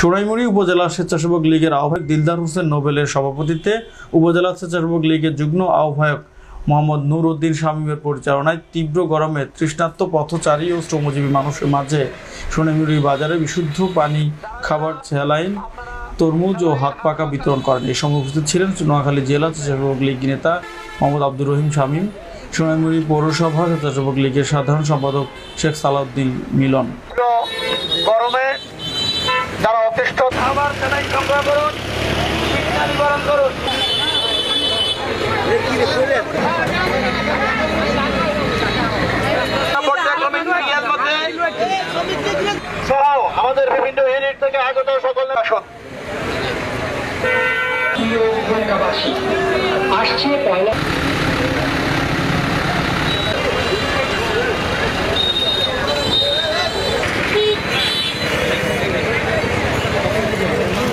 সোনাইমুড়ি উপজেলা স্বেচ্ছাসেবক লীগের আহ্বায়ক দিলদার হোসেন নোবেলের সভাপতিত্বে উপজেলা স্বেচ্ছাসেবক লীগের যুগ্ম আহ্বায়ক মোহাম্মদ নূর উদ্দিন শামীমের পরিচালনায় তীব্র গরমে তৃষ্ণার্ত পথচারী ও শ্রমজীবী মানুষের মাঝে সোনাইমুড়ি বাজারে বিশুদ্ধ পানি, খাবার, স্যালাইন, তরমুজ ও হাত পাকা বিতরণ করেন। এই সময় উপস্থিত ছিলেন নোয়াখালী জেলা স্বেচ্ছাসেবক লীগ নেতা মোহাম্মদ আব্দুর রহিম শামীম, সোনাইমুড়ি পৌরসভা স্বেচ্ছাসেবক লীগের সাধারণ সম্পাদক শেখ সালাউদ্দিন মিলন। গরমে যারা অতিষ্ঠ খাবার সেটাই সংগ্রহ করুন, নিবারণ করুন। আমাদের বিভিন্ন ইউনিট থেকে আগত সকল আসুন। আসছে পয়লা